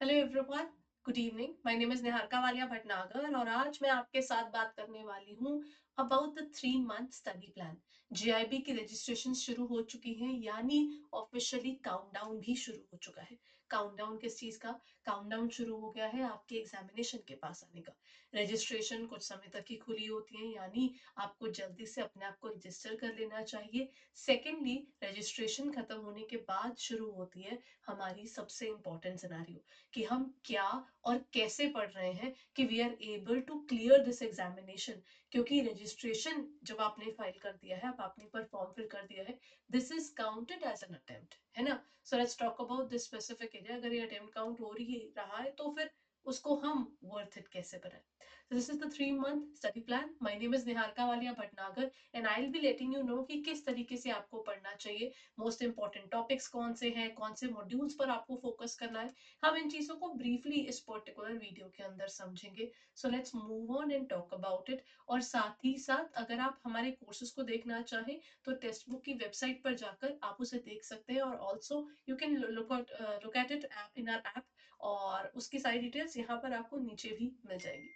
Hello everyone, good evening. My name is Niharika Walia Bhatnagar और आज मैं आपके साथ बात करने वाली हूँ about the 3 month study plan. JIB की रजिस्ट्रेशन शुरू हो चुकी है, यानी ऑफिशियली काउंटडाउन भी शुरू हो चुका है। काउंटडाउन किस चीज का? काउंटडाउन शुरू हो गया है आपके एग्जामिनेशन के पास आने का। रजिस्ट्रेशन कुछ समय तक ही खुली होती है, यानी आपको जल्दी से अपने आप को रजिस्टर कर लेना चाहिए। सेकेंडली, रजिस्ट्रेशन खत्म होने के बाद शुरू होती है हमारी सबसे इंपॉर्टेंट सिनारियो कि हम क्या और कैसे पढ़ रहे हैं कि we are able to clear this examination. क्योंकि रजिस्ट्रेशन जब आपने फाइल कर दिया है, अब आपने पर फॉर्म फिल कर दिया है, this is counted as an attempt, है ना। So let's talk about this specific area. अगर ये अटेम्प्ट काउंट हो रही रहा है तो फिर उसको हम वर्थ इट कैसे बनाए। So this is the 3 month study plan. My name is Niharika Walia Bhatnagar and I'll be letting you know कि किस तरीके से आपको पढ़ना चाहिए, मोस्ट इंपॉर्टेंट टॉपिक्स कौन से हैं, कौन से मॉड्यूल्स पर आपको फोकस करना है। हम इन चीजों को ब्रीफली इस पर्टिकुलर वीडियो के अंदर समझेंगे। So let's move on and talk about it. और साथ ही साथ अगर आप हमारे कोर्सेज को देखना चाहें तो टेक्स्ट बुक की वेबसाइट पर जाकर आप उसे देख सकते हैं, और also you can look at it in our app, और उसकी सारी डिटेल्स यहाँ पर आपको नीचे भी मिल जाएगी।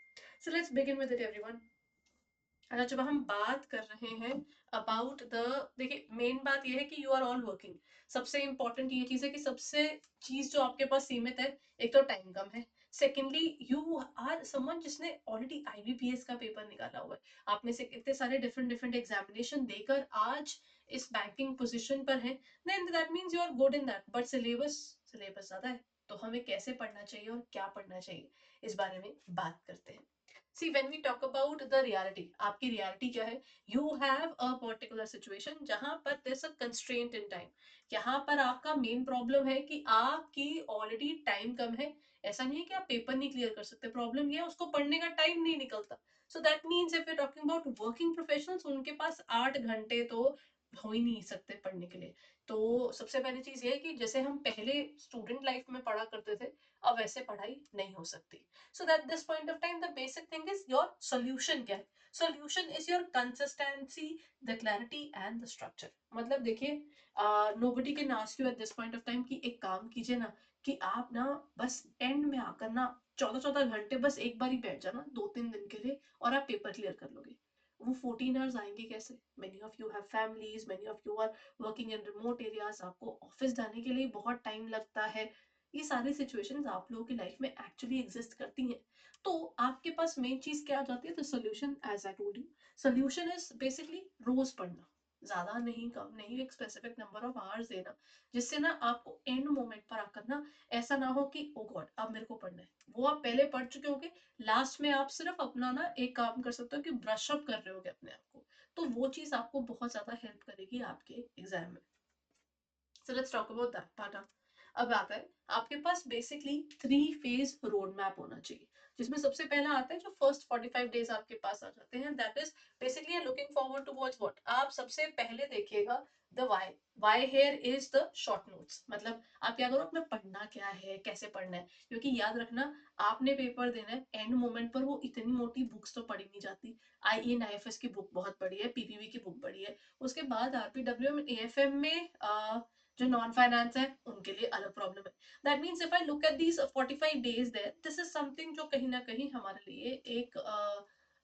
So let's begin with it everyone. अच्छा, जब हम बात कर रहे हैं अबाउट द, देखिए मेन बात यह है कि यू आर ऑल वर्किंग। सबसे इंपॉर्टेंट ये चीज है कि सबसे चीज जो आपके पास सीमित है, एक तो टाइम कम है। सेकेंडली, यू आर समवन जिसने ऑलरेडी आईबीपीएस का पेपर निकाला हुआ है। आप में से कितने सारे डिफरेंट डिफरेंट एग्जामिनेशन देकर आज इस बैंकिंग पोजीशन पर हैं, then that means you are good in that. But syllabus syllabus ज्यादा है, तो हमें कैसे पढ़ना चाहिए और क्या पढ़ना चाहिए, इस बारे में बात करते हैं। See, when we talk about the reality, आपकी reality क्या है? You have a particular situation जहां पर there's a constraint in time। यहाँ पर आपका मेन प्रॉब्लम है कि आपकी ऑलरेडी टाइम कम है। ऐसा नहीं है कि आप पेपर नहीं क्लियर कर सकते, प्रॉब्लम ये है उसको पढ़ने का टाइम नहीं निकलता। So that means if you talking about working professionals, उनके पास 8 घंटे तो हो ही नहीं सकते पढ़ने के लिए। तो सबसे पहली चीज ये है कि जैसे हम पहले स्टूडेंट लाइफ में पढ़ा करते थे, अब वैसे पढ़ाई नहीं हो सकती। So at this point of time, the basic thing is your solution क्या है? Solution is your consistency, the clarity and the structure। मतलब देखिए, nobody can ask you at this point of time कि एक काम कीजिए ना, कि आप ना बस एंड में आकर ना 14-14 घंटे बस एक बार ही बैठ जाना 2-3 दिन के लिए और आप पेपर क्लियर कर लोगे। वो 14 आवर्स आएंगे कैसे? Many of you have families, many of you are working in remote areas, आपको ऑफिस जाने के लिए बहुत टाइम लगता है। ये सारी सिचुएशंस आप लोगों की लाइफ में एक्चुअली एग्जिस्ट करती हैं। तो आपके पास मेन चीज क्या आ जाती है? तो solution, as I told you, solution is basically रोज पढ़ना। ज्यादा नहीं, कम नहीं, एक स्पेसिफिक नंबर ऑफ आवर्स देना, जिससे ना आपको एंड मोमेंट पर आकर ना ऐसा ना हो कि ओ गॉड अब मेरे को पढ़ना है। वो आप पहले पढ़ चुके होगे, लास्ट में आप सिर्फ अपना ना एक काम कर सकते हो कि ब्रश अप कर रहे होगे अपने आप को। तो वो चीज आपको बहुत ज्यादा हेल्प करेगी आपके एग्जाम में। सो let's talk about that part. अब आता है आपके पास बेसिकली 3 फेज रोड मैप होना चाहिए, जिसमें सबसे पहला आता है जो फर्स्ट 45 डेज आपके पास आ जाते हैं, that is basically looking forward towards what. आप सबसे पहले देखिएगा the why. Why here is the short notes. मतलब आप क्या करो, अपना पढ़ना क्या है, कैसे पढ़ना है। क्योंकि याद रखना, आपने पेपर देना है, एंड मोमेंट पर वो इतनी मोटी बुक्स तो पढ़ी नहीं जाती। I N I F S की बुक बहुत बड़ी है, पीपीवी की बुक बड़ी है, उसके बाद आरपीडब्ल्यू एम एएफएम में जो नॉन फाइनेंस है उनके लिए अलग प्रॉब्लम है। That means if I look at these 45 days there, this is something जो कहीं ना कहीं हमारे लिए एक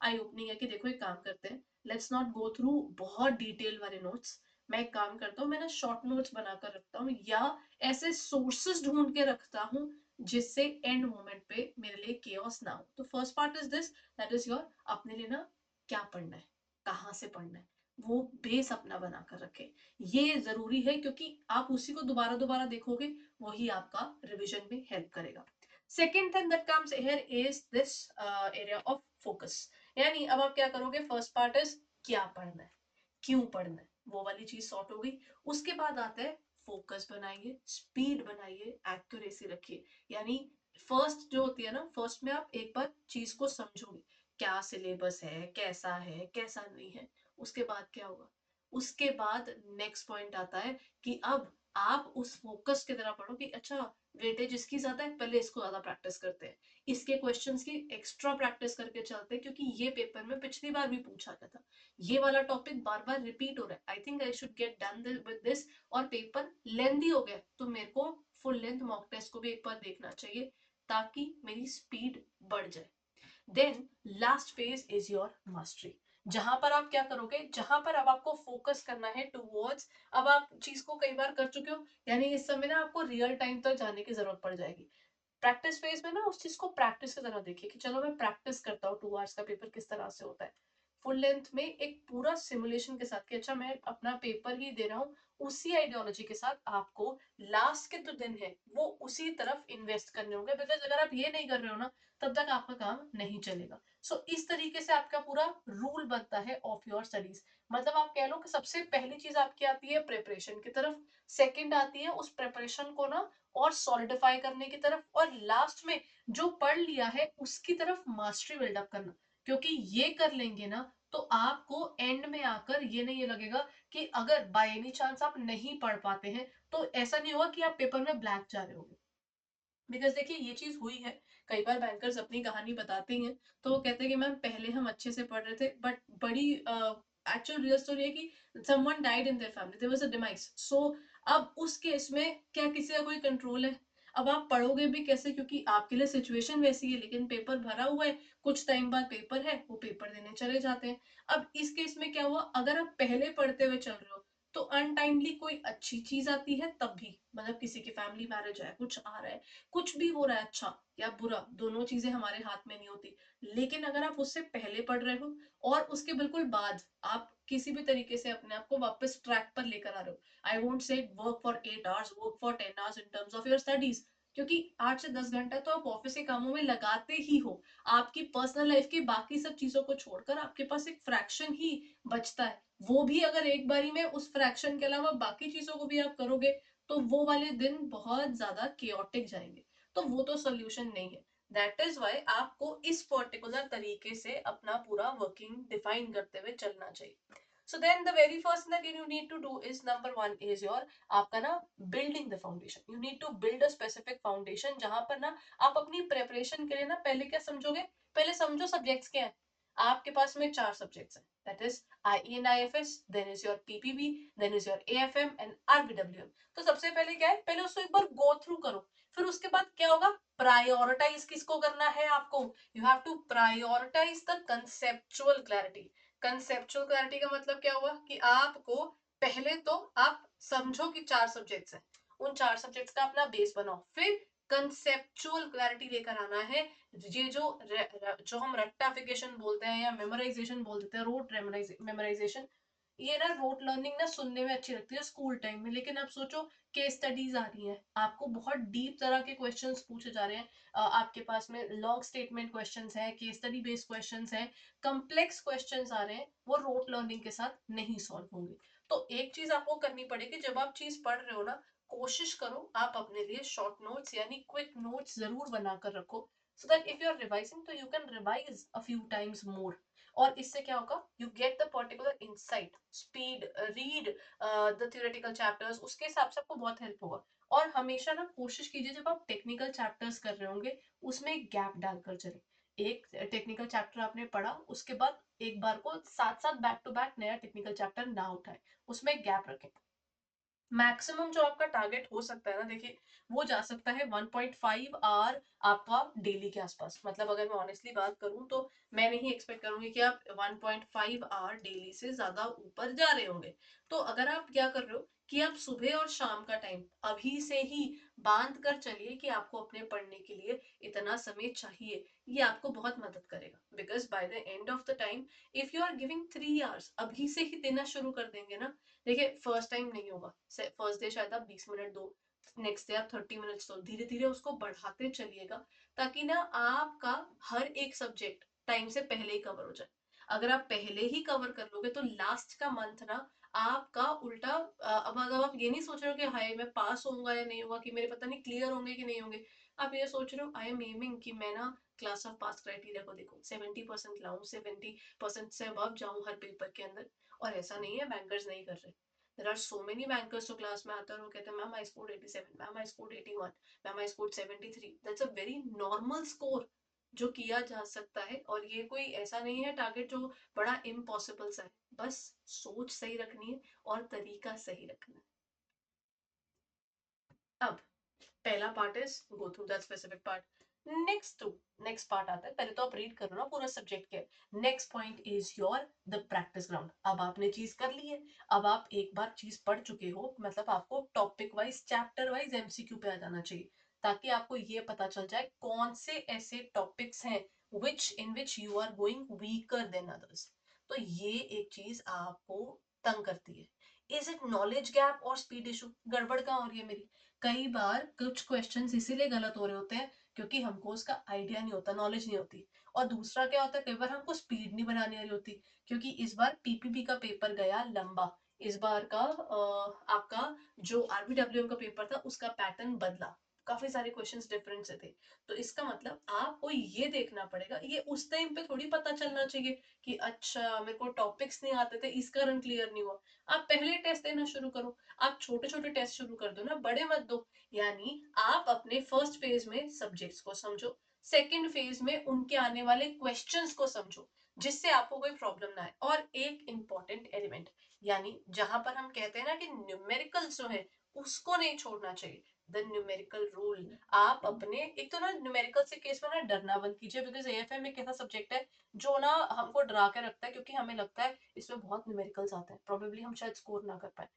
आई ओपनिंग है कि देखो एक काम करते हैं, लेट्स नॉट गो थ्रू बहुत डिटेल वाले नोट्स। मैं एक काम करता हूँ, मैं ना शॉर्ट नोट्स बनाकर रखता हूँ, या ऐसे सोर्सेस ढूंढ के रखता हूँ जिससे एंड मोमेंट पे मेरे लिए केओस ना हो। तो first part is this, that is your अपने लिए ना क्या पढ़ना है, कहाँ से पढ़ना है, वो बेस अपना बनाकर रखे। ये जरूरी है क्योंकि आप उसी को दोबारा दोबारा देखोगे, वही आपका रिवीजन में हेल्प करेगा। Second thing that comes here is this area of focus. यानी अब आप क्या करोगे, फर्स्ट पार्ट इज क्या पढ़ना है, क्यों पढ़ना है, वो वाली चीज सॉर्ट हो गई। उसके बाद आता है फोकस बनाइए, स्पीड बनाइए, एक्यूरेसी रखिए। यानी फर्स्ट जो होती है ना, फर्स्ट में आप एक बार चीज को समझोगे, क्या सिलेबस है कैसा नहीं है। उसके बाद क्या होगा, उसके बाद नेक्स्ट पॉइंट आता है कि अब आप उस फोकस की तरह पढ़ो कि अच्छा वेटेज इसकी ज्यादा है, पहले इसको ज्यादा प्रैक्टिस करते हैं, इसके क्वेश्चंस की एक्स्ट्रा प्रैक्टिस करके चलते हैं, क्योंकि ये पेपर में पिछली बार भी पूछा गया था, ये वाला टॉपिक बार बार रिपीट हो रहा है, I think I should get done with this, और पेपर लेंदी हो गया तो मेरे को फुल लेंथ मॉक टेस्ट को भी एक बार देखना चाहिए ताकि मेरी स्पीड बढ़ जाए। Then last phase is your mastery, जहां पर आप क्या करोगे, जहां पर अब आपको फोकस करना है टूवर्ड्स, अब आप चीज को कई बार कर चुके हो, यानी इस समय ना आपको रियल टाइम तक जाने की जरूरत पड़ जाएगी। प्रैक्टिस फेज में ना उस चीज को प्रैक्टिस की तरह देखिए कि चलो मैं प्रैक्टिस करता हूँ 2 आवर्स का पेपर किस तरह से होता है। फुल लेंथ में एक पूरा सिमुलेशन के साथ कि अच्छा मैं अपना पेपर ही दे रहा हूँ, उसी आइडियोलॉजी के साथ आपको लास्ट के जो दिन है वो उसी तरफ इन्वेस्ट करने होंगे, बिकॉज अगर आप ये नहीं कर रहे हो ना तब तक आपका काम नहीं चलेगा। सो इस तरीके से आपका पूरा रूल बनता है ऑफ योर स्टडीज। मतलब आप कह लो कि सबसे पहली चीज आपकी आती है प्रिपरेशन की तरफ, सेकंड आती है उस प्रिपरेशन को ना और सॉलिडिफाई करने की तरफ, और लास्ट में जो पढ़ लिया है उसकी तरफ मास्टरी बिल्डअप करना। क्योंकि ये कर लेंगे ना तो आपको एंड में आकर ये नहीं लगेगा कि अगर बाय एनी चांस आप नहीं पढ़ पाते हैं तो ऐसा नहीं होगा कि आप पेपर में ब्लैंक जा रहे होंगे। बिकॉज देखिए ये चीज हुई है, कई बार बैंकर्स अपनी कहानी बताते हैं तो वो कहते हैं कि मैम पहले हम अच्छे से पढ़ रहे थे बट बड़ी एक्चुअल रियल स्टोरी है कि someone died in their family, there was a demise. So अब उस केस में क्या किसी का कोई कंट्रोल है? अब आप पढ़ोगे भी कैसे, क्योंकि आपके लिए सिचुएशन वैसी है, लेकिन पेपर भरा हुआ है, कुछ टाइम बाद पेपर है, वो पेपर देने चले जाते हैं। अब इस केस में क्या हुआ, अगर आप पहले पढ़ते हुए चल रहे हो तो अनटाइमली कोई अच्छी चीज आती है तब भी, मतलब किसी की फैमिली मैरिज है, कुछ आ रहा है, कुछ भी हो रहा है, अच्छा या बुरा, दोनों चीजें हमारे हाथ में नहीं होती। लेकिन अगर आप उससे पहले पढ़ रहे हो और उसके बिल्कुल बाद आप किसी भी तरीके से अपने आप को वापस ट्रैक पर लेकर आ रहे हो, I won't say work for 8 hours, work for 10 hours in terms of your studies, क्योंकि 8 से 10 घंटा तो आप ऑफिस के कामों में लगाते ही हो। आपकी पर्सनल लाइफ की बाकी सब चीजों को छोड़कर आपके पास एक फ्रैक्शन ही बचता है, वो भी अगर एक बारी में उस फ्रैक्शन के अलावा बाकी चीजों को भी आप करोगे तो वो वाले दिन बहुत ज्यादा केओटिक जाएंगे। तो वो तो सोल्यूशन नहीं है। दैट इज वाई आपको इस पर्टिकुलर तरीके से अपना पूरा वर्किंग डिफाइन करते हुए चलना चाहिए। So then the very first that you need to do is number one is your, आपका ना building the foundation. You need to build a specific foundation जहां पर ना आप अपनी प्रेपरेशन के लिए ना पहले क्या समझोगे, पहले समझो सब्जेक्ट्स क्या है। आपके पास में 4 सब्जेक्ट्स हैं, that is IE and IFS, then is your PPB, then is your AFM and RBWM। तो सबसे पहले क्या है, पहले उसको एक बार गो थ्रू करो, फिर उसके बाद क्या होगा, प्रायोरिटाइज किसको करना है आपको, you have to prioritise the conceptual clarity. Conceptual clarity का मतलब क्या हुआ कि आपको पहले तो आप समझो कि 4 सब्जेक्ट्स हैं, उन 4 सब्जेक्ट्स का अपना बेस बनाओ, फिर कंसेप्चुअल क्लैरिटी लेकर आना है। ये जो हम रेक्टाफिकेशन बोलते हैं या मेमोराइजेशन बोल देते हैं, रोट मेमोराइजेशन, ये ना रोट लर्निंग ना सुनने में अच्छी लगती है स्कूल टाइम में, लेकिन अब सोचो केस स्टडीज आ रही हैं, आपको बहुत डीप तरह के क्वेश्चंस पूछे जा रहे हैं, आपके पास में लॉन्ग स्टेटमेंट क्वेश्चंस हैं, केस स्टडी बेस्ड क्वेश्चंस हैं, कम्प्लेक्स क्वेश्चंस आ रहे हैं, वो रोट लर्निंग के साथ नहीं सॉल्व होंगे। तो एक चीज आपको करनी पड़ेगी, जब आप चीज पढ़ रहे हो ना, कोशिश करो आप अपने लिए शॉर्ट नोट्स यानी क्विक नोट्स जरूर बनाकर रखो, so that if you are revising तो you can revise a few times more। और इससे क्या होगा, you get the particular insight, speed, read the theoretical chapters, उसके हिसाब से आपको बहुत हेल्प होगा। और हमेशा ना कोशिश कीजिए जब आप टेक्निकल चैप्टर्स कर रहे होंगे उसमें एक गैप डालकर चले, एक टेक्निकल चैप्टर आपने पढ़ा उसके बाद एक बार को साथ साथ बैक टू बैक नया टेक्निकल चैप्टर ना उठाए, उसमें गैप रखें। मैक्सिमम जो आपका टारगेट हो सकता है ना, देखिए वो जा सकता है 1.5 आवर आपका डेली के आसपास। मतलब अगर मैं ऑनेस्टली बात करूं तो मैं नहीं एक्सपेक्ट करूंगी कि आप 1.5 आवर डेली से ज्यादा ऊपर जा रहे होंगे। तो अगर आप क्या कर रहे हो कि आप सुबह और शाम का टाइम अभी से ही बांध कर चलिए कि आपको अपने पढ़ने के लिए इतना समय चाहिए, ये आपको बहुत मदद करेगा। Because by the end of the time if you are giving 3 hours अभी से ही देना शुरू कर देंगे ना, देखिए फर्स्ट टाइम नहीं होगा, फर्स्ट डे शायद आप 20 मिनट दो, नेक्स्ट डे आप 30 मिनट्स दो, धीरे धीरे उसको बढ़ाते चलिएगा ताकि ना आपका हर एक सब्जेक्ट टाइम से पहले ही कवर हो जाए। अगर आप पहले ही कवर कर लोगे तो लास्ट का मंथ ना आपका उल्टा, अब अगर आप ये नहीं सोच रहे हो कि हाय मैं पास होऊंगा या नहीं होगा, कि मेरे पता नहीं क्लियर होंगे कि नहीं होंगे, आप ये सोच रहे हो आई एम एमिंग कि मैं ना क्लास ऑफ पास क्राइटेरिया को देखो 70% लाऊं, 70% से अबव जाऊं हर पेपर के अंदर। और ऐसा नहीं है बैंकर्स नहीं कर रहे, there are so many bankers जो क्लास में आते हैं और वो कहते हैं ma'am I scored 87, ma'am I scored 81, ma'am I scored 73। That's a very normal score जो किया जा सकता है, और ये कोई ऐसा नहीं है टारगेट जो बड़ा इम्पॉसिबल सा है, बस सोच सही रखनी है और तरीका सही रखना है। अब पहला part is go through that specific part. Next part आता है, पहले तो आप रीड करो ना पूरा सब्जेक्ट के। Next point is your the practice ground. अब आपने चीज कर ली है, अब आप एक बार चीज पढ़ चुके हो, मतलब आपको topic wise chapter wise MCQ पे आ जाना चाहिए, ताकि आपको ये पता चल जाए कौन से ऐसे टॉपिक्स हैं which you are going weaker than others. तो ये एक चीज आपको तंग करती है। इज इट नॉलेज गैप और स्पीड इशू? गड़बड़ कहाँ हो रही है मेरी? कई बार कुछ क्वेश्चंस इसीलिए गलत हो रहे होते हैं क्योंकि हमको उसका आइडिया नहीं होता, नॉलेज नहीं होती। और दूसरा क्या होता है, कई बार हमको स्पीड नहीं बनानी आ रही होती, क्योंकि इस बार पीपीबी का पेपर गया लंबा। इस बार का आपका जो आरबीडब्ल्यूएम का पेपर था उसका पैटर्न बदला, काफी सारे क्वेश्चंस डिफरेंट से थे। तो इसका मतलब आपको ये देखना पड़ेगा, ये उस टाइम पे थोड़ी पता चलना चाहिए कि अच्छा मेरे को टॉपिक्स नहीं आते थे इस कारण क्लियर नहीं हुआ। आप पहले टेस्ट देना शुरू करो, आप छोटे छोटे टेस्ट शुरू कर दो ना, बड़े मत दो। यानी आप अपने फर्स्ट फेज में सब्जेक्ट्स को समझो, सेकंड फेज में उनके आने वाले क्वेश्चंस को समझो, जिससे आपको कोई प्रॉब्लम ना आए। और एक इंपॉर्टेंट एलिमेंट, यानी जहां पर हम कहते हैं ना कि न्यूमेरिकल्स जो है उसको नहीं छोड़ना चाहिए, द न्यूमेरिकल रूल। आप अपने एक तो ना न्यूमेरिकल से केस में ना डरना बंद कीजिए, बिकॉज एएफएम एक ऐसा सब्जेक्ट है जो ना हमको डरा के रखता है, क्योंकि हमें लगता है इसमें बहुत न्यूमेरिकल्स आते हैं, प्रोबेबली हम शायद स्कोर ना कर पाए।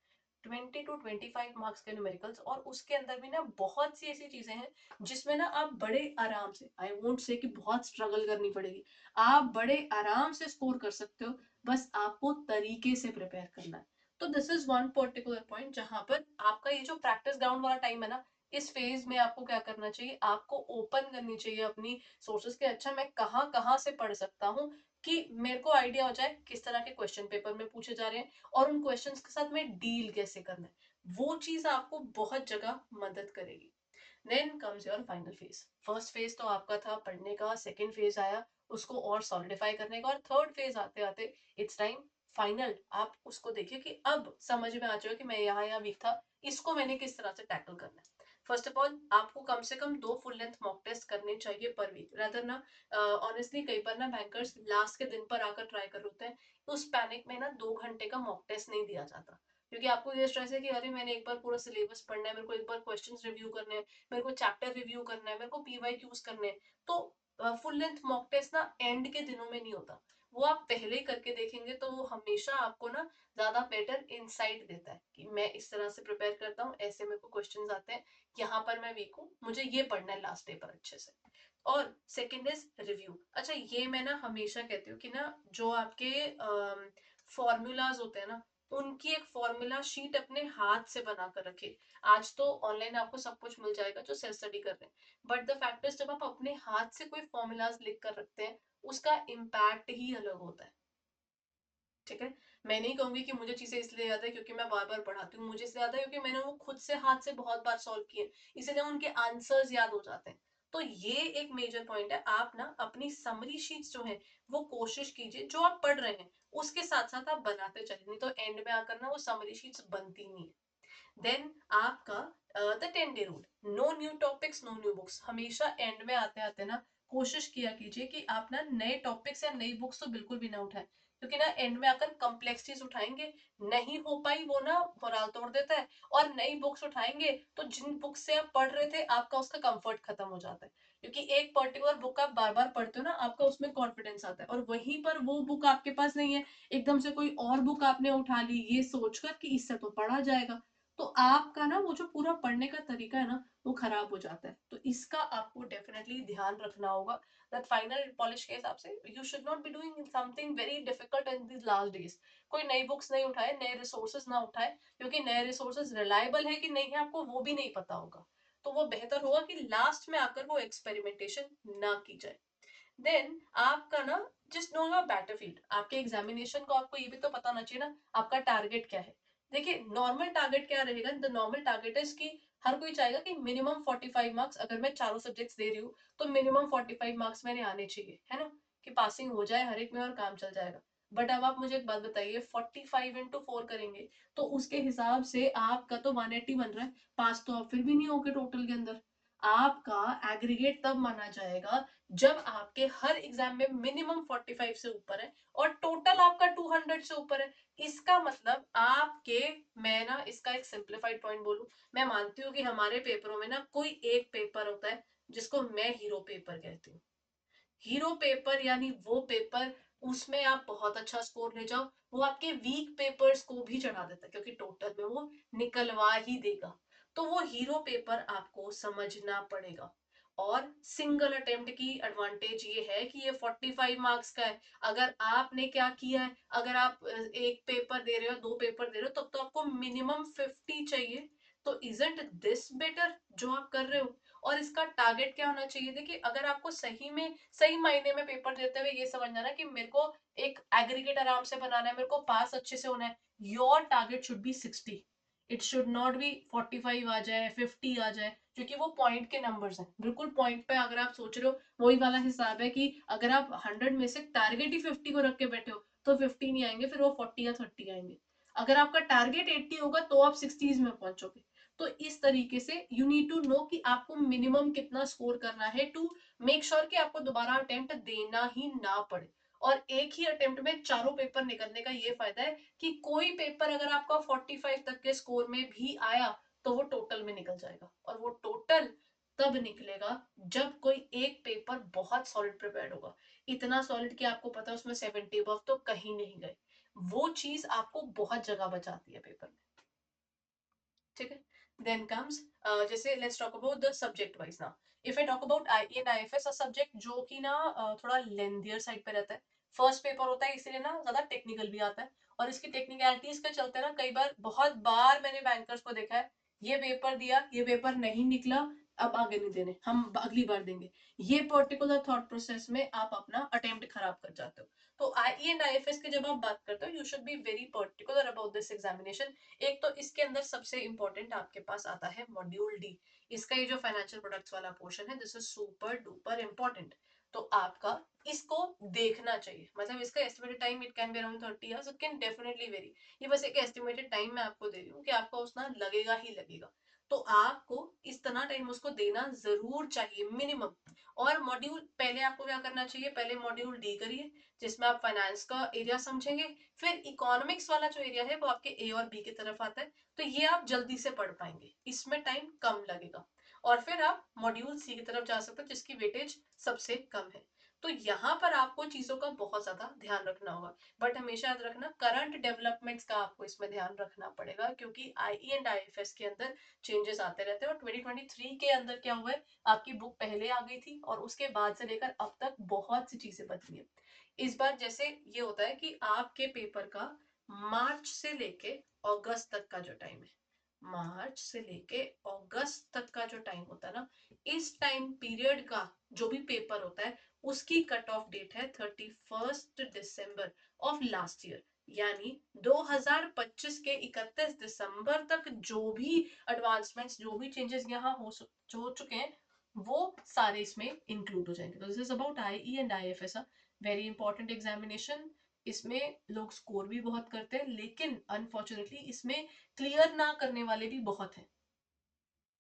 20 to 25 मार्क्स के न्यूमेरिकल्स, और उसके अंदर भी ना बहुत सी ऐसी चीजें हैं जिसमें ना आप बड़े आराम से, आई वोंट से कि बहुत स्ट्रगल करनी पड़ेगी, आप बड़े आराम से स्कोर कर सकते हो, बस आपको तरीके से प्रिपेयर करना है। तो this is one particular point जहां पर आपका ये जो प्रैक्टिस ग्राउंड वाला टाइम है ना, इस फेज में आपको क्या करना चाहिए, आपको ओपन करनी चाहिए अपनी सोर्सेस के। अच्छा मैं कहाँ कहाँ से पढ़ सकता हूँ कि मेरे को आइडिया हो जाए किस तरह के क्वेश्चन पेपर में पूछे जा रहे हैं, और उन क्वेश्चंस के साथ में डील कैसे करना है। वो चीज आपको बहुत जगह मदद करेगी। Then comes your final phase. First phase तो आपका था पढ़ने का, सेकंड फेज आया उसको और सॉलिडिफाई करने का, और थर्ड फेज आते आते इट्स टाइम फाइनल। आप उसको देखिए कि अब समझ में आ जाए कि मैं यहाँ वीक था, इसको मैंने किस तरह से टैकल करना है। फर्स्ट ऑफ ऑल आपको कम से कम 2 फुल लेंथ मॉक टेस्ट करने चाहिए पर वीक, रादर ना ऑनेस्टली कई बार ना बैंकर्स लास्ट के दिन पर आकर ट्राई कर होते हैं, तो उस पैनिक में ना 2 घंटे का मॉक टेस्ट नहीं दिया जाता, क्योंकि आपको ये स्ट्रेस है कि अरे मैंने एक बार पूरा सिलेबस पढ़ना है, मेरे को एक बार क्वेश्चंस रिव्यू करने हैं, मेरे को चैप्टर रिव्यू करना है, मेरे को पीवाईक्यूज करने हैं। तो फुल लेंथ मॉक टेस्ट ना एंड के दिनों में नहीं होता, वो आप पहले ही करके देखेंगे तो वो हमेशा आपको ना ज्यादा बेटर इंसाइट देता है कि मैं इस तरह से प्रिपेयर करता हूँ, ऐसे मेरे को क्वेश्चंस आते हैं, यहाँ पर मैं वीक हूँ, मुझे ये पढ़ना है लास्ट पेपर अच्छे से। और सेकंड इज रिव्यू। अच्छा ये मैं ना हमेशा कहती हूँ कि ना जो आपके फॉर्मूलाज होते हैं ना, उनकी एक फॉर्मूला शीट अपने हाथ से बनाकर रखे। आज तो ऑनलाइन आपको सब कुछ मिल जाएगा जो सेल्फ स्टडी कर रहे हैं, बट द फैक्ट इज जब आप अपने हाथ से कोई फॉर्मूलाज लिख कर रखते हैं उसका इम्पैक्ट ही अलग होता है। ठीक है, मैं नहीं कहूंगी कि मुझे चीजें इसलिए याद है क्योंकि मैं बार बार पढ़ाती हूँ, मुझे इसलिए याद है क्योंकि मैंने वो खुद से हाथ से बहुत बार सॉल्व किए, इसलिए उनके आंसर्स याद हो जाते हैं। तो ये एक मेजर पॉइंट है, आप ना अपनी समरी शीट्स जो है वो कोशिश कीजिए जो आप पढ़ रहे हैं उसके साथ साथ आप बनाते चलिए, नहीं तो एंड में आकर ना वो समरी शीट्स बनती नहीं है। देन आपका the 10 day rule, no new topics no new books. हमेशा एंड में आते आते ना कोशिश किया कीजिए कि आप ना नए टॉपिक्स या नई बुक्स तो बिल्कुल भी ना उठाएं, क्योंकि ना एंड में आकर कॉम्प्लेक्सिटीज उठाएंगे, नहीं हो पाई वो ना मोराल तोड़ देता है, और नई बुक्स उठाएंगे तो जिन बुक्स से आप पढ़ रहे थे आपका उसका कंफर्ट खत्म हो जाता है, क्योंकि एक पर्टिकुलर बुक आप बार बार पढ़ते हो ना, आपका उसमें कॉन्फिडेंस आता है, और वहीं पर वो बुक आपके पास नहीं है, एकदम से कोई और बुक आपने उठा ली ये सोचकर कि इससे तो पढ़ा जाएगा, तो आपका ना वो जो पूरा पढ़ने का तरीका है ना वो खराब हो जाता है। तो इसका आपको डेफिनेटली ध्यान रखना होगा दैट फाइनल पॉलिश के हिसाब से you should not be doing something very difficult in this last days. कोई नई बुक्स नहीं उठाए, नए रिसोर्सेज ना उठाए, क्योंकि नए रिसोर्सेज रिलायबल है कि नहीं है आपको वो भी नहीं पता होगा, तो वो बेहतर होगा कि लास्ट में आकर वो एक्सपेरिमेंटेशन ना की जाए। देन आपका ना जस्ट नो योर बैटलफील्ड। आपके एग्जामिनेशन को आपको ये भी तो पता होना चाहिए ना आपका टारगेट क्या है। देखिए नॉर्मल टारगेट क्या रहेगा, द नॉर्मल टारगेट इज कि हर कोई चाहेगा कि मिनिमम 45 मार्क्स, अगर मैं चारों सब्जेक्ट्स दे रही हूँ तो मिनिमम 45 मार्क्स मेरे आने चाहिए, है ना, कि पासिंग हो जाए हर एक में और काम चल जाएगा। बट अब आप मुझे एक बात बताइए, 45 into 4 करेंगे तो उसके हिसाब से आपका तो 180 बन रहा है, पास तो आप फिर भी नहीं होगे टोटल के अंदर। आपका एग्रीगेट तब माना जाएगा जब आपके हर एग्जाम में मिनिमम 45 से ऊपर है और टोटल आपका 200 से ऊपर है। इसका मतलब आपके, मैं ना इसका एक सिंप्लीफाइड पॉइंट बोलूं, मैं मानती हूँ कि हमारे पेपरों में ना कोई एक पेपर होता है जिसको मैं हीरो पेपर कहती हूँ। हीरो पेपर यानी वो पेपर, उसमें आप बहुत अच्छा स्कोर ले जाओ, वो आपके वीक पेपर्स को भी चढ़ा देता है, क्योंकि टोटल में वो निकलवा ही देगा। तो वो हीरो पेपर आपको समझना पड़ेगा। और सिंगल अटेम्प्ट की एडवांटेज ये है कि ये 45 मार्क्स का है। अगर आपने क्या किया है, अगर आप एक पेपर दे रहे हो, दो पेपर दे रहे हो, तब तो आपको मिनिमम 50 चाहिए। तो इजंट दिस बेटर जो आप कर रहे हो। और इसका टारगेट क्या होना चाहिए, देखिए अगर आपको सही में सही मायने में पेपर देते हुए ये समझना ना कि मेरे को एक एग्रीगेट आराम से बनाना है, मेरे को पास अच्छे से होना है, your target should be 60। It should not be 45 आ जाए, 50 आ जाए, क्योंकि वो पॉइंट के नंबर्स हैं, बिल्कुल पॉइंट पे। अगर आप सोच रहे हो, वही वाला हिसाब है कि अगर आप 100 में से टारगेट ही 50 को रख के बैठे हो, तो 50 नहीं आएंगे, फिर वो 40 या 30 आएंगे। अगर आपका टारगेट 80 होगा तो आप 60s में पहुंचोगे। तो इस तरीके से यू नीड टू नो कि आपको मिनिमम कितना स्कोर करना है, टू मेक श्योर कि आपको दोबारा अटेम्प्ट देना ही ना पड़े। और एक ही अटेम्प्ट में चारों पेपर निकलने का ये फायदा है कि कोई पेपर अगर आपका 45 तक के स्कोर में भी आया, तो वो टोटल में निकल जाएगा। और वो टोटल तब निकलेगा जब कोई एक पेपर बहुत सॉलिड प्रिपेयर्ड होगा, इतना सॉलिड कि आपको पता है उसमें 70 अबव तो कहीं नहीं गए। वो चीज आपको बहुत जगह बचाती है पेपर में। ठीक है। देन कम्स, जैसे let's talk about the subject wise ना। If I talk about I and IFS, a subject जो कि ना थोड़ा लेंथियर साइड पे रहता है, फर्स्ट पेपर होता है, इसीलिए ना ज्यादा टेक्निकल भी आता है। और इसकी टेक्निकलिटीज के चलते ना कई बार, बहुत बार मैंने बैंकर्स को देखा है, ये पेपर दिया, ये पेपर नहीं निकला, अब आगे नहीं देने, हम अगली बार देंगे। ये पर्टिकुलर थॉट प्रोसेस में आप अपना अटेम्प्ट खराब कर जाते हो। तो आई एंड आईएफएस की जब आप बात करते हो, you should be very particular about this examination. एक तो इसके अंदर सबसे इंपॉर्टेंट आपके पास आता है मॉड्यूल डी। इसका ये जो फाइनेंशियल प्रोडक्ट्स वाला पोर्शन है, this is super duper important. तो आपका इसको देखना चाहिए, मतलब इसका estimated time it can be around 30 hours, it can definitely very. ये बस एक एस्टिमेटेड टाइम मैं आपको दे रही हूँ कि आपका उतना लगेगा ही लगेगा। तो आपको इस तरह टाइम उसको देना जरूर चाहिए मिनिमम। और मॉड्यूल पहले आपको क्या करना चाहिए, पहले मॉड्यूल डी करिए, जिसमें आप फाइनेंस का एरिया समझेंगे। फिर इकोनॉमिक्स वाला जो एरिया है वो आपके ए और बी की तरफ आता है, तो ये आप जल्दी से पढ़ पाएंगे, इसमें टाइम कम लगेगा। और फिर आप मॉड्यूल सी की तरफ जा सकते हो, जिसकी वेटेज सबसे कम है। तो यहाँ पर आपको चीजों का बहुत ज्यादा ध्यान रखना होगा। बट हमेशा याद रखना, करंट डेवलपमेंट्स का आपको इसमें ध्यान रखना पड़ेगा, क्योंकि आई एंड आईएफएस के अंदर चेंजेस आते रहते हैं। और 2023 के अंदर क्या हुआ है, आपकी बुक पहले आ गई थी और उसके बाद से लेकर अब तक बहुत सी चीजें बदली है। इस बार जैसे ये होता है कि आपके पेपर का मार्च से लेके अगस्त तक का जो टाइम है, मार्च से लेके अगस्त तक का जो टाइम होता है ना, इस टाइम पीरियड का जो भी पेपर होता है, उसकी कट ऑफ डेट है 31 दिसंबर ऑफ लास्ट ईयर। यानी 2025 के 31 दिसंबर तक जो भी एडवांसमेंट्स, जो भी चेंजेस यहाँ हो चुके हैं, वो सारे इसमें इंक्लूड हो जाएंगे। तो this is about I and I F S, very important examination. इसमें लोग स्कोर भी बहुत करते हैं, लेकिन अनफॉर्चुनेटली इसमें क्लियर ना करने वाले भी बहुत हैं।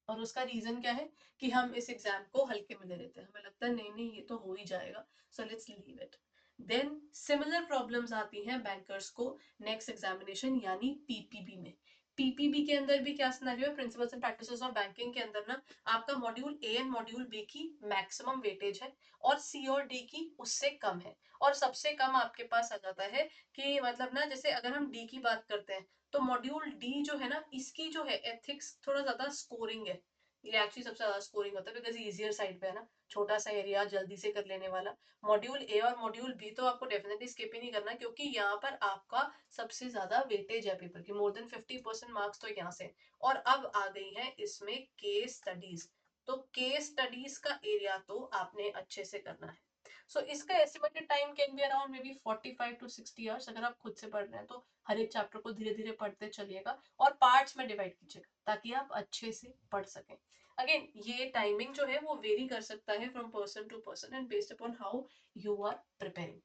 और उसका रीजन क्या है कि हम इस एग्जाम को हल्के में ले लेते हैं, हमें लगता है नहीं नहीं ये तो हो ही जाएगा, so let's leave it. Then similar problems आती हैं बैंकर्स को नेक्स्ट एग्जामिनेशन यानी पीपीबी में। पीपीबी के अंदर भी क्या सिनेरियो है, principles and practices of banking के अंदर ना आपका module A and module B की मैक्सिमम वेटेज है, और सी और डी की उससे कम है। और सबसे कम आपके पास आ जाता है कि मतलब ना, जैसे अगर हम डी की बात करते हैं, तो मॉड्यूल डी जो है ना, इसकी जो है एथिक्स थोड़ा ज्यादा स्कोरिंग है। ये एक्चुअली सबसे ज्यादा स्कोरिंग होता है, बिकॉज इजियर साइड पे है ना, छोटा सा एरिया जल्दी से कर लेने वाला। मॉड्यूल ए और मॉड्यूल बी तो आपको डेफिनेटली स्किप ही नहीं करना, क्योंकि यहाँ पर आपका सबसे ज्यादा वेटेज है पेपर की, मोर देन 50% मार्क्स तो यहाँ से। और अब आ गई है इसमें केस स्टडीज। तो केस स्टडीज का एरिया तो आपने अच्छे से करना है। सो इसका estimated time can be around may be 45 to 60 hours, अगर आप खुद से पढ़ रहे हैं तो। हर एक चैप्टर को धीरे धीरे पढ़ते चलिएगा और पार्ट्स में डिवाइड कीजिएगा, ताकि आप अच्छे से पढ़ सकें। अगेन ये टाइमिंग जो है वो वेरी कर सकता है from person to person and based upon how you are preparing.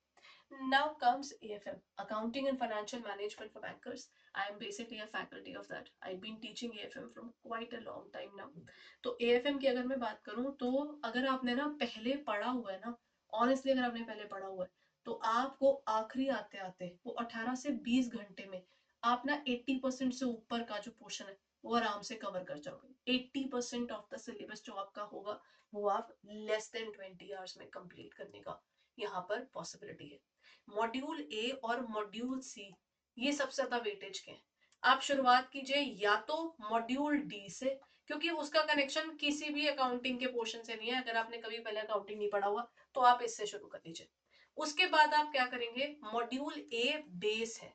Now comes AFM, Accounting and Financial Management for Bankers. I am basically a faculty of that. I've been teaching AFM from quite a long time now. तो AFM की अगर मैं बात करूं, तो अगर आपने ना पहले पढ़ा हुआ है ना, ऑनेस्टली अगर आपने पहले पढ़ा हुआ है, तो आपको आखिरी आते आते वो 18 से 20 घंटे में आप ना 80% से ऊपर का जो पोर्शन है वो आराम से कवर कर जाओगे। 80% ऑफ द सिलेबस जो आपका होगा वो आप लेस देन 20 आवर्स में कंप्लीट करने का यहाँ पर पॉसिबिलिटी है। मॉड्यूल ए और मॉड्यूल सी ये सबसे ज्यादा वेटेज के हैं। आप शुरुआत कीजिए या तो मॉड्यूल डी से, क्योंकि उसका कनेक्शन किसी भी अकाउंटिंग के पोर्शन से नहीं है। अगर आपने कभी पहले अकाउंटिंग नहीं पढ़ा हुआ तो आप इससे शुरू कर लीजिए। उसके बाद आप क्या करेंगे, मॉड्यूल ए बेस है।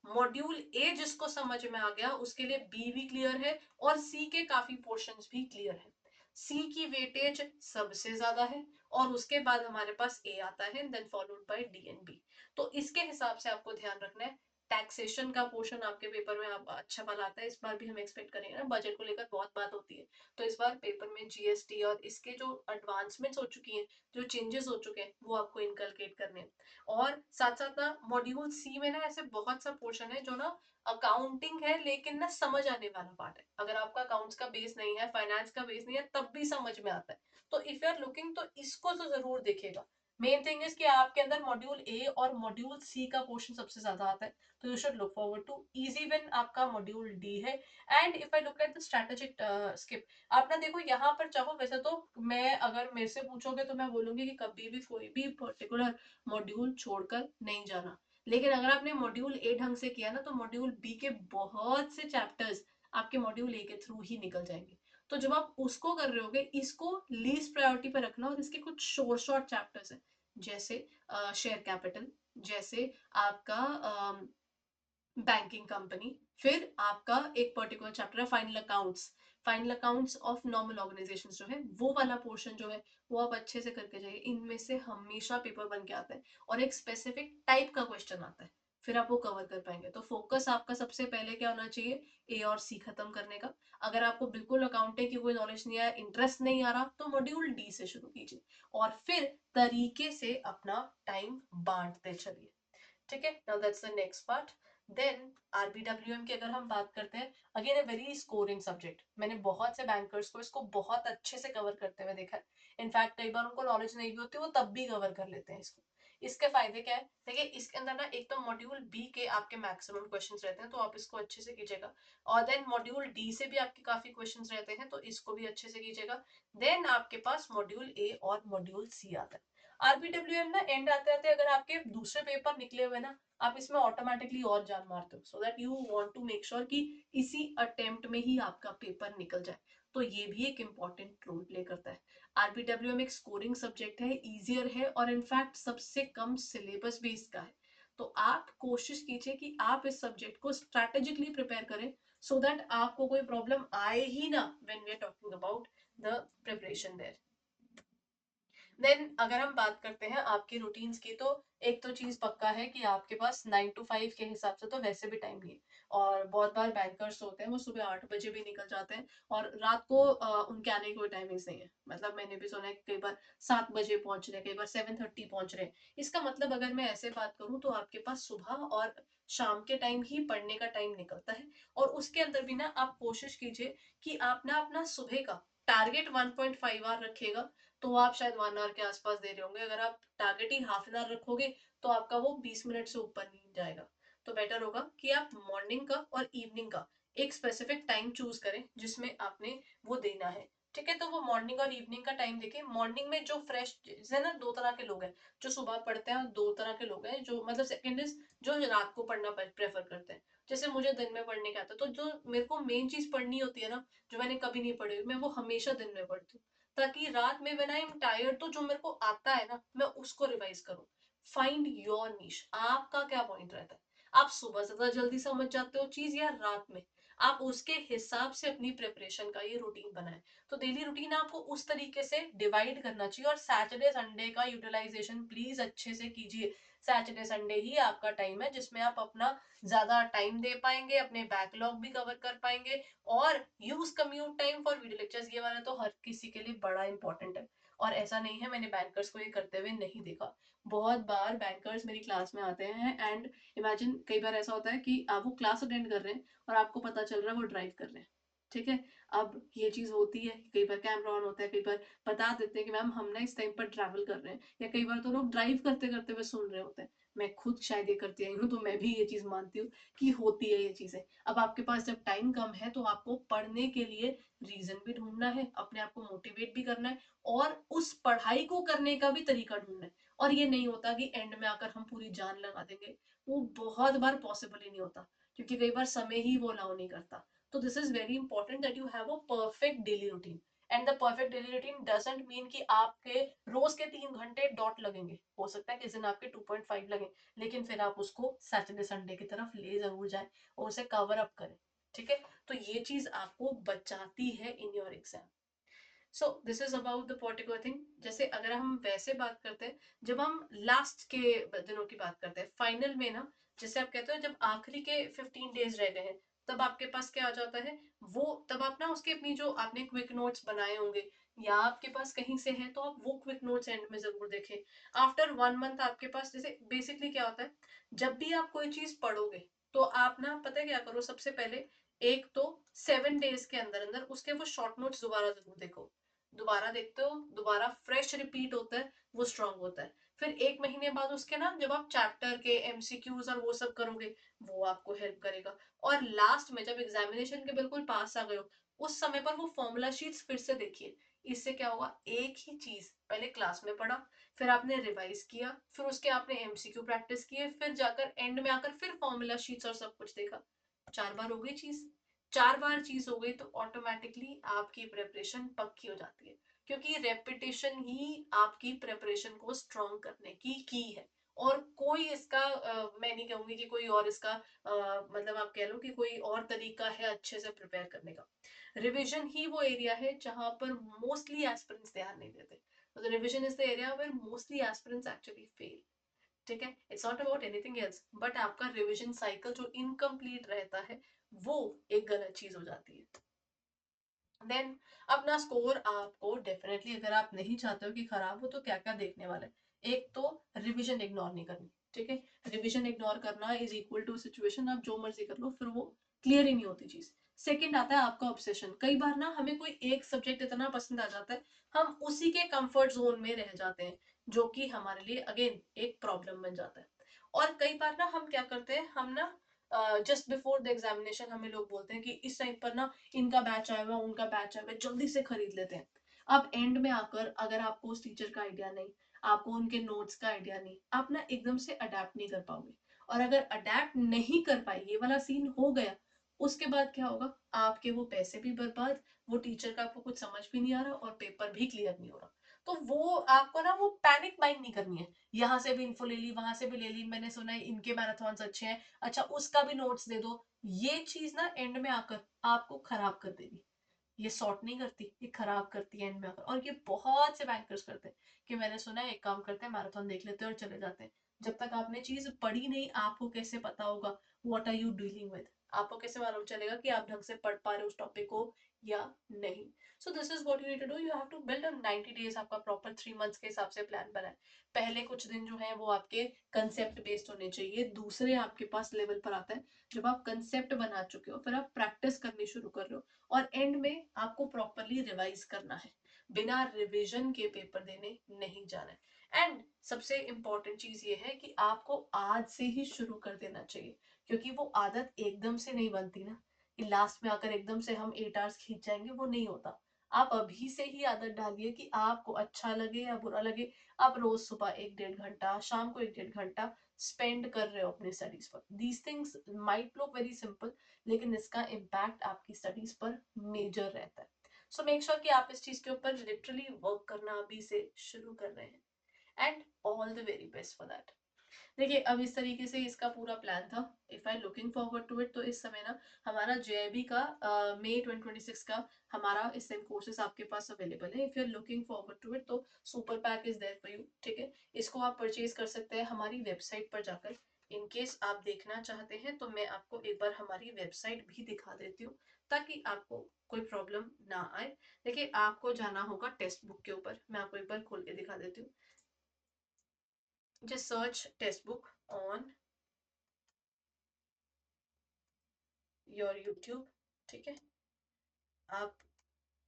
मॉड्यूल ए जिसको समझ में आ गया उसके लिए बी भी क्लियर है और सी के काफी पोर्शंस भी क्लियर है। सी की वेटेज सबसे ज्यादा है और उसके बाद हमारे पास ए आता है, then followed by D and B. तो इसके हिसाब से आपको ध्यान रखना है। टैक्सेशन का पोर्शन आपके पेपर में आप अच्छा वाला आता है, इस बार भी हम एक्सपेक्ट करेंगे ना, बजट को लेकर बहुत बात होती है। तो इस बार पेपर में जीएसटी और इसके जो एडवांसमेंट्स हो चुकी हैं, जो चेंजेस हो चुके हैं, वो आपको इनकलकेट करने हैं। और साथ साथ ना मॉड्यूल सी में ना ऐसे बहुत सा पोर्शन है जो ना अकाउंटिंग है लेकिन ना समझ आने वाला पार्ट है। अगर आपका अकाउंट्स का बेस नहीं है, फाइनेंस का बेस नहीं है, तब भी समझ में आता है। तो इफ यू आर लुकिंग तो इसको तो जरूर देखिएगा। मेन थिंग इज कि आपके अंदर मॉड्यूल ए और मॉड्यूल सी का पोर्शन सबसे ज्यादा आता है, तो you should look forward to easy when आपका मॉड्यूल डी है। And if I look at the strategic skip, आप ना देखो यहाँ पर चाहो वैसे तो मैं, अगर मेरे से पूछोगे तो मैं बोलूंगी कि कभी भी कोई भी पर्टिकुलर मॉड्यूल छोड़कर नहीं जाना। लेकिन अगर आपने मॉड्यूल ए ढंग से किया ना तो मॉड्यूल बी के बहुत से चैप्टर्स आपके मॉड्यूल ए के थ्रू ही निकल जाएंगे। तो जब आप उसको कर रहे होगे, इसको लीस्ट प्रायोरिटी पर रखना और इसके कुछ शॉर्ट शॉर्ट चैप्टर्स हैं, जैसे शेयर कैपिटल, जैसे आपका बैंकिंग कंपनी, फिर आपका एक पर्टिकुलर चैप्टर है final accounts. Final accounts of normal organisations जो है वो वाला पोर्शन जो है वो आप अच्छे से करके जाइए। इनमें से हमेशा पेपर बन के आता है और एक स्पेसिफिक टाइप का क्वेश्चन आता है, फिर आप वो कवर कर पाएंगे। तो फोकस आपका सबसे पहले क्या होना चाहिए, ए और सी खत्म करने का। अगर आपको बिल्कुल अकाउंटिंग की कोई नॉलेज नहीं है, इंटरेस्ट नहीं आ रहा, तो मॉड्यूल डी से शुरू कीजिए और फिर तरीके से अपना टाइम बांटते चलिए। ठीक है, now that's the next part. Then RBWM की अगर हम बात करते हैं, again a very scoring subject. मैंने बहुत से बैंकर्स को इसको बहुत अच्छे से कवर करते हुए देखा है। इनफैक्ट कई बार उनको नॉलेज नहीं भी होती, वो तब भी कवर कर लेते हैं इसको। इसके फायदे क्या है, देखिए इसके अंदर ना एक तो मॉड्यूल बी के आपके मैक्सिमम क्वेश्चंस रहते हैं, तो आप इसको अच्छे से कीजिएगा। और देन मॉड्यूल डी से भी आपके काफी क्वेश्चंस रहते हैं, तो इसको भी अच्छे से कीजिएगा। देन आपके पास मॉड्यूल ए और मॉड्यूल सी आता है। आरबीडब्ल्यूएम ना एंड आते आते अगर आपके दूसरे पेपर निकले हुए ना, आप इसमें ऑटोमेटिकली और जान मारते हो, so that you want to make sure कि इसी अटेम्प्ट में ही आपका पेपर निकल जाए। तो ये भी एक इंपॉर्टेंट रोल प्ले करता है। आरबीडब्ल्यूएम एक स्कोरिंग सब्जेक्ट है, इजियर है और इनफैक्ट सबसे कम सिलेबस भी इसका है। तो आप कोशिश कीजिए कि आप इस सब्जेक्ट को स्ट्रैटेजिकली प्रिपेयर करें, सो दैट आपको कोई प्रॉब्लम आए ही ना when we are talking about the preparation there. Then अगर हम बात करते हैं आपके रूटीन्स की, तो एक तो चीज पक्का है कि आपके पास 9 to 5 के हिसाब से तो वैसे भी टाइम नहीं है। और बहुत बार बैंकर्स होते हैं वो सुबह 8 बजे भी निकल जाते हैं और रात को उनके आने की कोई टाइमिंग्स नहीं है। मतलब मैंने भी सुना है कि कई बार 7 बजे पहुंच रहे हैं, कई बार 7:30 पहुंच रहे हैं। इसका मतलब अगर मैं ऐसे बात करूं तो आपके पास सुबह और शाम के टाइम ही पढ़ने का टाइम निकलता है। और उसके अंदर भी ना आप कोशिश कीजिए कि आप ना अपना सुबह का टारगेट 1.5 आवर रखिएगा, तो आप शायद 1 आवर के आसपास दे रहे होंगे। अगर आप target he half an hour रखोगे तो आपका वो 20 मिनट से ऊपर नहीं जाएगा। तो बेटर होगा कि आप मॉर्निंग का और इवनिंग का एक स्पेसिफिक टाइम चूज करें जिसमें आपने वो देना है। ठीक है, तो वो मॉर्निंग और इवनिंग का टाइम देखिए। मॉर्निंग में जो फ्रेश है ना, दो तरह के लोग हैं जो सुबह पढ़ते हैं और दो तरह के लोग हैं जो, मतलब सेकेंड इज जो रात को पढ़ना प्रेफर करते हैं। जैसे मुझे दिन में पढ़ने का आता है, तो जो मेरे को मेन चीज पढ़नी होती है ना, जो मैंने कभी नहीं पढ़ी, मैं वो हमेशा दिन में पढ़ती हूँ, ताकि रात में व्हेन आई एम टायर्ड तो जो मेरे को आता है ना मैं उसको रिवाइज करूं। फाइंड योर नीश, आपका क्या पॉइंट रहता है। आप सुबह ज्यादा जल्दी समझ जाते हो चीज या रात में, आप उसके हिसाब से अपनी प्रिपरेशन का ये रूटीन बनाए। तो डेली रूटीन आपको उस तरीके से डिवाइड करना चाहिए और सैटरडे संडे का यूटिलाइजेशन प्लीज अच्छे से कीजिए। सैटरडे संडे ही आपका टाइम है जिसमें आप अपना ज्यादा टाइम दे पाएंगे, अपने बैकलॉग भी कवर कर पाएंगे। और use commute time for video lectures, ये वाला तो हर किसी के लिए बड़ा इंपॉर्टेंट है। और ऐसा नहीं है मैंने बैंकर्स को ये करते हुए नहीं देखा। बहुत बार बैंकर्स मेरी क्लास में आते हैं एंड इमेजिन कई बार ऐसा होता है कि आप वो क्लास अटेंड कर रहे हैं और आपको पता चल रहा है वो ड्राइव कर रहे हैं। ठीक है, अब ये चीज होती है, कई बार कैमरा ऑन होता है, कई बार बता देते हैं कि मैम हम ना इस टाइम पर ट्रैवल कर रहे हैं, या कई बार तो लोग ड्राइव करते करते हुए सुन रहे होते हैं। मैं खुद शायद ये करती आई हूँ, तो मैं भी ये चीज मानती हूँ कि होती है ये चीजें। अब आपके पास जब टाइम कम है तो आपको पढ़ने के लिए रीजन भी ढूंढना है, अपने आप को मोटिवेट भी करना है, और उस पढ़ाई को करने का भी तरीका ढूंढना है। और ये नहीं होता कि एंड में आकर हम पूरी जान लगा देंगे, वो बहुत बार पॉसिबल ही नहीं होता, क्योंकि कई बार समय ही वो अलाउ नहीं करता। तो this is very important that you have a perfect daily routine. And the perfect daily routine doesn't mean कि आपके रोज के 3 घंटे डॉट लगेंगे, हो सकता है किस दिन आपके 2.5 लगे, लेकिन फिर आप उसको सैटरडे संडे की तरफ ले जरूर जाए और उसे कवर अप करें। ठीक है, तो ये चीज आपको बचाती है in your exam. So this is about the particular thing. जैसे अगर हम वैसे बात करते हैं, जब हम लास्ट के दिनों की बात करते हैं, फाइनल में ना, जैसे आप कहते हो जब आखिरी के 15 डेज रह गए हैं, तब आपके पास क्या आ जाता है, वो तब आप ना उसके अपनी जो आपने क्विक नोट्स बनाए होंगे, या आपके पास कहीं से है, तो आप वो क्विक नोट्स एंड में जरूर देखें। आफ्टर 1 मंथ आपके पास, जैसे बेसिकली क्या होता है, जब भी आप कोई चीज पढ़ोगे, तो आप ना पता है क्या करो, सबसे पहले एक तो 7 डेज के अंदर अंदर उसके वो शॉर्ट नोट्स दोबारा जरूर देखो। दोबारा देखते हो, दोबारा फ्रेश रिपीट होता है, वो स्ट्रांग होता है। फिर 1 महीने बाद उसके ना, जब आप चैप्टर के एमसीक्यूज और वो सब करोगे, वो आपको हेल्प करेगा। और लास्ट में जब एग्जामिनेशन के बिल्कुल पास आ गए हो, उस समय पर वो फॉर्मूला शीट्स फिर से देखिए। इससे क्या होगा, एक ही चीज पहले क्लास में पढ़ा, फिर आपने रिवाइज किया, फिर उसके आपने एमसीक्यू प्रैक्टिस किए, फिर जाकर एंड में आकर फिर फॉर्मूला शीट्स और सब कुछ देखा। 4 बार हो गई चीज। 4 बार चीज हो गई तो ऑटोमेटिकली आपकी प्रेपरेशन पक्की हो जाती है, क्योंकि रेपिटेशन ही आपकी प्रेपरेशन को स्ट्रॉन्ग करने की है। और कोई इसका मैं नहीं कहूंगी कि कोई और इसका मतलब आप कह लो कि कोई और तरीका है अच्छे से प्रिपेयर करने का। रिविजन ही वो एरिया है जहां पर मोस्टली एस्पिरेंट्स ध्यान नहीं देते। तो revision is the area where mostly aspirants actually fail. ठीक है, it's not about anything else, but आपका रिविजन साइकिल जो इनकम्प्लीट रहता है, वो एक गलत चीज हो जाती है। देन अपना स्कोर आपको डेफिनेटली, अगर आप नहीं चाहते हो कि खराब हो, तो क्या क्या देखने वाला है। एक तो रिवीजन इग्नोर नहीं करनी। ठीक है, रिवीजन इग्नोर करना इज इक्वल टू सिचुएशन आप जो मर्जी कर लो, फिर वो क्लियर ही नहीं होती चीज। सेकंड आता है आपका ऑब्सेशन। कई बार ना हमें कोई एक सब्जेक्ट इतना पसंद आ जाता है, हम उसी के कंफर्ट जोन में रह जाते हैं, जो कि हमारे लिए अगेन एक प्रॉब्लम बन जाता है। और कई बार ना हम क्या करते हैं, हम ना जस्ट बिफोर द एग्जामिनेशन हमें लोग बोलते हैं कि इस टाइम पर ना इनका बैच आया हुआ, उनका बैच आया हुआ, जल्दी से खरीद लेते हैं। अब एंड में आकर अगर आपको उस टीचर का आइडिया नहीं, आपको उनके नोट्स का आइडिया नहीं, आप ना एकदम से अडेप्ट नहीं कर पाओगे। और अगर अडेप्ट नहीं कर पाए, ये वाला सीन हो गया, उसके बाद क्या होगा, आपके वो पैसे भी बर्बाद, वो टीचर का आपको कुछ समझ भी नहीं आ रहा, और पेपर भी क्लियर नहीं हो रहा। तो वो आपको ना वो पैनिक बाइंग नहीं करनी है, यहाँ से भी इन्फो ले ली, वहां से भी ले ली, मैंने सुना है इनके मैराथन अच्छे हैं, अच्छा उसका भी नोट्स दे दो। ये चीज ना एंड में आकर आपको खराब कर देगी। ये सॉर्ट नहीं करती, ये खराब करती है एंड में आकर। और ये बहुत से बैंकर्स करते हैं कि मैंने सुना है, एक काम करते हैं, मैराथन देख लेते हैं और चले जाते हैं। जब तक आपने चीज पढ़ी नहीं, आपको कैसे पता होगा what are you dealing with. आपको कैसे मालूम चलेगा कि आप ढंग से पढ़ पा रहे हो उस टॉपिक को या नहीं। So this is what you need to do, you have to build a 90 days, आपका प्रॉपर 3 मंथ्स के हिसाब से प्लान बनाए। पहले कुछ दिन जो है वो आपके कंसेप्ट बेस्ड होने चाहिए। दूसरे आपके पास लेवल पर आता है जब आप कंसेप्ट बना चुके हो, फिर आप प्रैक्टिस करनी शुरू कर रहे हो, और एंड में आपको प्रॉपरली रिवाइज करना है। बिना रिवीजन के पेपर देने नहीं जाना है। एंड सबसे इंपॉर्टेंट चीज ये है कि आपको आज से ही शुरू कर देना चाहिए, क्योंकि वो आदत एकदम से नहीं बनती ना, कि लास्ट में आकर एकदम से हम 8 आवर्स खींच जाएंगे, वो नहीं होता। आप अभी से ही आदत डालिए कि आपको अच्छा लगे या बुरा लगे, आप रोज सुबह 1-1.5 घंटा, शाम को 1-1.5 घंटा स्पेंड कर रहे हो अपनी स्टडीज पर। These things might look very simple, लेकिन इसका इम्पैक्ट आपकी स्टडीज पर मेजर रहता है। सो मेक श्योर कि आप इस चीज के ऊपर लिटरली वर्क करना अभी से शुरू कर रहे हैं। And all the very best for that. देखिए, अब इस तरीके से इसका पूरा प्लान था। If I looking forward to it, तो इस समय ना हमारा जेआईबी का मई 2026 का हमारा इस टाइम कोर्सेज आपके पास अवेलेबल है। If you are looking forward to it, तो super pack is there for you. ठीक है, इसको आप परचेज कर सकते हैं हमारी वेबसाइट पर जाकर। इन केस आप देखना चाहते हैं तो मैं आपको एक बार हमारी वेबसाइट भी दिखा देती हूँ, ताकि आपको कोई प्रॉब्लम ना आए। देखिए, आपको जाना होगा टेक्स्ट बुक के ऊपर, मैं आपको एक बार खोल के दिखा देती हूँ। Just search text book on your YouTube. ठीक है, आप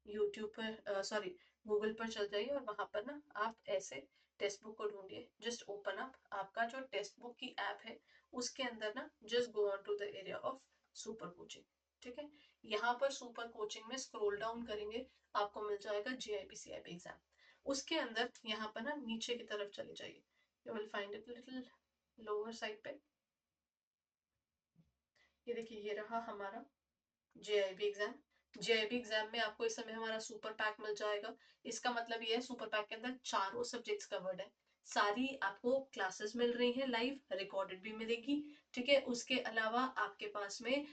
यूट्यूब पर सॉरी गूगल पर चल जाइए और वहां पर ना आप ऐसे टेक्स्ट बुक को ढूंढिए, जस्ट ओपन अप आपका जो टेक्स्ट बुक की ऐप है उसके अंदर ना just go on to the area of super coaching. ठीक है, यहाँ पर सुपर कोचिंग में स्क्रॉल डाउन करेंगे, आपको मिल जाएगा JIPCIB एग्जाम। उसके अंदर यहाँ पर ना नीचे की तरफ चले जाइए, you will find it little lower side पे। ये देखिए ये रहा हमारा JIB एग्जाम। JIB एग्जाम में आपको इस समय हमारा सुपर पैक मिल जाएगा। इसका मतलब ये है सुपर पैक के अंदर चारों सब्जेक्ट्स कवर्ड है, सारी आपको क्लासेस मिल रही हैं, लाइव रिकॉर्डेड भी मिलेगी। ठीक है, उसके अलावा आपके पास में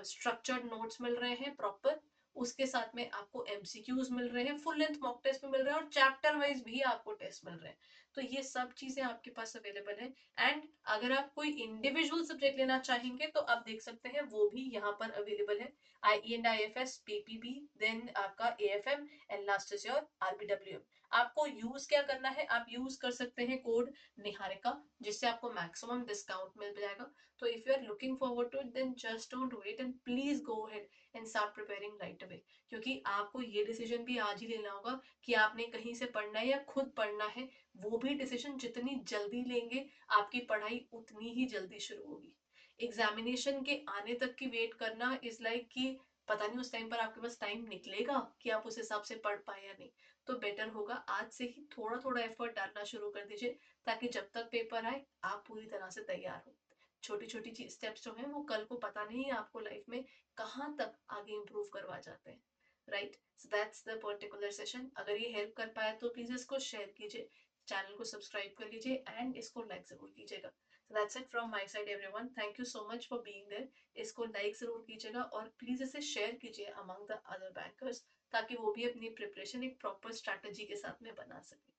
स्ट्रक्चर्ड नोट्स मिल रहे हैं प्रॉपर, उसके साथ में आपको MCQs मिल रहे हैं, फुल लेंथ मॉक टेस्ट भी मिल रहे हैं और चैप्टर वाइज भी आपको टेस्ट मिल रहे हैं। तो ये सब चीजें आपके पास अवेलेबल है। एंड अगर आप कोई इंडिविजुअल सब्जेक्ट लेना चाहेंगे तो आप देख सकते हैं वो भी यहाँ पर अवेलेबल है, IE and IFS, PPB, then आपका AFM and last is your RBWM। आपको यूज क्या करना है, आप यूज कर सकते हैं कोड निहारिका, जिससे आपको मैक्सिमम डिस्काउंट मिल जाएगा। तो if you are looking forward to it then just don't wait and please go ahead and start preparing right away, क्योंकि आपको ये डिसीजन भी आज ही लेना होगा कि आपने कहीं से पढ़ना है या खुद पढ़ना है। वो भी डिसीजन जितनी जल्दी लेंगे आपकी पढ़ाई उतनी ही जल्दी शुरू होगी। एग्जामिनेशन के आने तक की वेट करना इज लाइक कि पता नहीं उस टाइम पर आपके पास टाइम निकलेगा कि आप उस हिसाब से पढ़ पाए या नहीं। तो बेटर होगा आज से ही थोड़ा थोड़ा एफर्ट डालना शुरू कर दीजिए, ताकि जब तक पेपर आए आप पूरी तरह से तैयार हो। छोटी छोटी स्टेप्स जो हैं वो कल को पता नहीं आपको लाइफ में कहाँ तक आगे इंप्रूव करवा जाते हैं। Right, so that's the particular session. अगर ये हेल्प कर पाया तो प्लीज इसको शेयर कीजिए, चैनल को सब्सक्राइब कर लीजिए एंड इसको लाइक जरूर कीजिएगा। So that's it from my side everyone. Thank you so much for being there. इसको लाइक जरूर कीजिएगा और प्लीज इसे शेयर कीजिए अमंग द अदर बैंकर्स, ताकि वो भी अपनी प्रिपरेशन एक प्रॉपर स्ट्रैटेजी के साथ में बना सके।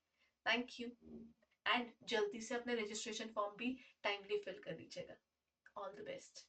थैंक यू एंड जल्दी से अपने रजिस्ट्रेशन फॉर्म भी टाइमली फिल कर लीजिएगा। All the best.